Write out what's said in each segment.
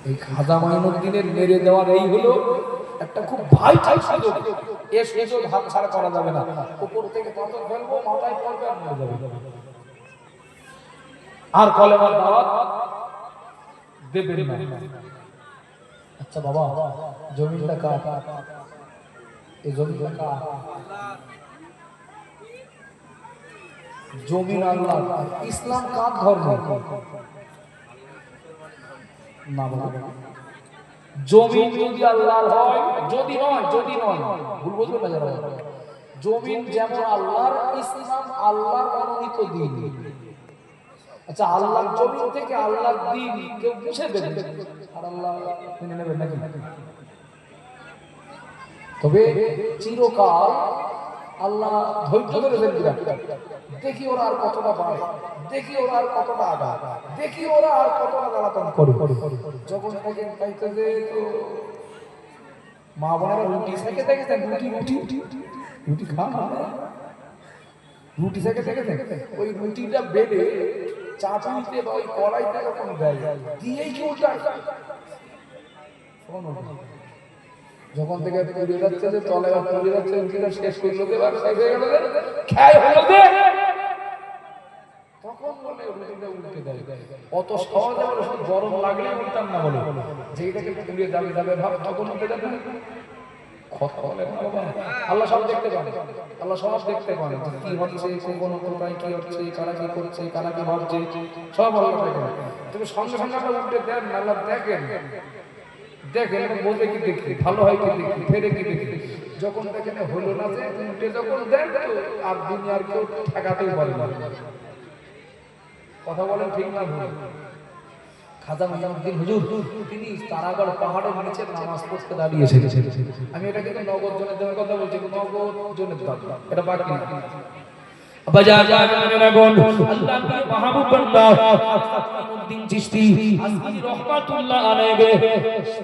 এই খাজা মাইনুদ্দিনের মেরে দেওয়ার এই হলো একটা খুব ভাইটাল সুযোগ। এই সুযোগ হাতছাড়া করা যাবে না। উপর থেকে পাথর ফেলবো, মাথায় পড়বে আর মরে যাবে। আর কলেমার দাওয়াত দেবেন না। আচ্ছা বাবা, জমিনটা কার? এই জমিনটা কার? জমিন আল্লাহ। ইসলাম কার ধর্ম? না বাবা, জমিন যদি আল্লাহর হয়, যদি নয় ভুল বুঝবেন না যারা। জমিন যেমন আল্লাহর, ইসলাম আল্লাহর মনোনীত দিন। আচ্ছা, আল্লাহর জমিন থেকে আল্লাহর দিন কেউ মুছে দেবে আর আল্লাহ মেনে নেবেন নাকি? তবে চিরকাল আল্লাহ ধৈর্য ধরে ফেলবেন। দেখি ওরা আর কতটা বাড়ে, দেখি ওরা আর কতটা আগা, দেখি ওরা আর কতটা জ্বালাতন করে। যখন দেখেন তাইতে যে তো মা বোনেরা রুটি সেকে দেখেছেন, রুটি খান, রুটি সেকে দেখেছেন, ওই রুটিটা বেড়ে চাটুইতে বা ওই কড়াইতে যখন দেয় দিয়েই কি উল্টা যখন থেকে পুড়ে যাচ্ছে, যে তলে পুড়ে যাচ্ছে, রুটিটা শেষ করলো এবার শেষ হয়ে গেল, খেয়ে হলো দে, তখন বলে রুটিটা উল্টে দেয়। অত সহজে বলে শুধু গরম লাগলে উল্টান না, বলে যেটাকে পুড়ে যাবে ভাব তখন উল্টে যাবে। আল্লাহ সব দেখতে পান, আল্লাহ সব দেখতে পান, কি হচ্ছে, কোন কোথায় কি হচ্ছে, কারা কি করছে, কারা কি ভাবছে, সব আল্লাহ দেখেন। তুমি সঙ্গে সঙ্গে উল্টে দেন, আল্লাহ দেখেন, এটা বোঝে কি দেখি, ভালো হয় কি দেখি, ফেরে কি দেখি। যখন দেখেন হলো না, যে উল্টে যখন দেন আর দুনিয়ার কেউ ঠেকাতেই পারে না। কথা বলেন ঠিক না ভুল? খাজা মাইনুদ্দিন হুজুর তিনি তারাগড় পাহাড়ের নিচে নামাজ পড়তে দাঁড়িয়েছেন। আমি এটা কিন্তু নগদ জনের দেওয়ার কথা বলছি, নগদ জনের দাদা, এটা বাকি না। বাজার রাগন আল্লাহ কি মাহবুবুল্লাহ মাইনুদ্দিন চিশতি আসমি রাহমাতুল্লাহ আলাইহি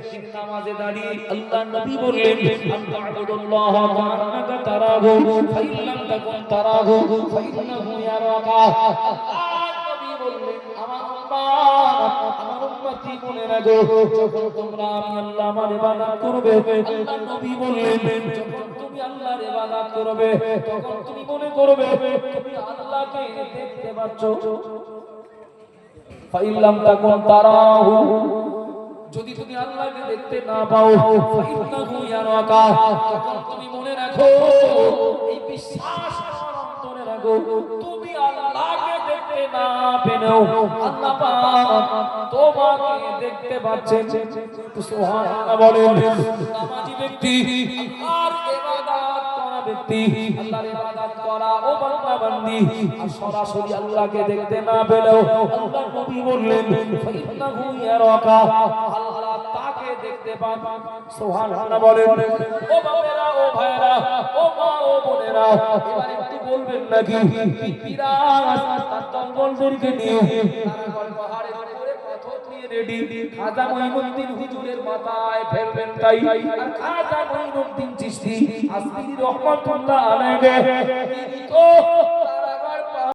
তিনি নামাজে দাঁড়িয়ে আল্লাহ নবী বললেন, আনতা আবুদুল্লাহ কান্নাকা তারাহু ফাইল্লাম তাকুন তারাহু ফাইন্নাহু ইয়ারাকা। আমার উম্মতি মনে রাখো, যখন তোমরা আমি আল্লাহ আমার ইবাদত করবে, আল্লাহ নবী বললেন যখন তুমি আল্লাহর ইবাদত করবে তখন তুমি মনে করবে তুমি আল্লাহকে দেখতে পাচ্ছ। ফাইল্লাম তাকুন তারাহু, যদি তুমি আল্লাহকে দেখতে না পাও, ফাইন্নাহু ইয়ারাকা, তখন তুমি মনে রাখো, এই বিশ্বাস অন্তরে রাখো, তুমি আল্লাহকে দেখতে না পেলেও আল্লাহ পাক তোমাকে দেখতে পাচ্ছেন। সুবহানাল্লাহ বলেন। নামাজি ব্যক্তি, আল্লাহর ইবাদত করা ব্যক্তি, আল্লাহর ইবাদত করা ও বান্দা বান্দি আর সরাসরি আল্লাহকে দেখতে না পেলেও আল্লাহ নবী বললেন ফাইন্নাহু ইয়ারাকা, আল্লাহ তাকে দেখতে পান। সুবহানাল্লাহ বলেন। ও বাবারা, ও ভাইরা, ও মা, ও বোনেরা, এবার একটু বলবেন নাকি পিরাজ তার দলবলদেরকে নিয়ে তারাগড় পাহাড়ের উপরে পাথর নিয়ে রেডি, খাজা মাইনুদ্দিন হুজুরের মাথায় ফেলবেন তাই। আর খাজা মাইনুদ্দিন চিশতি আসমি রাহমাতুল্লাহ আলাইহি তিনি তো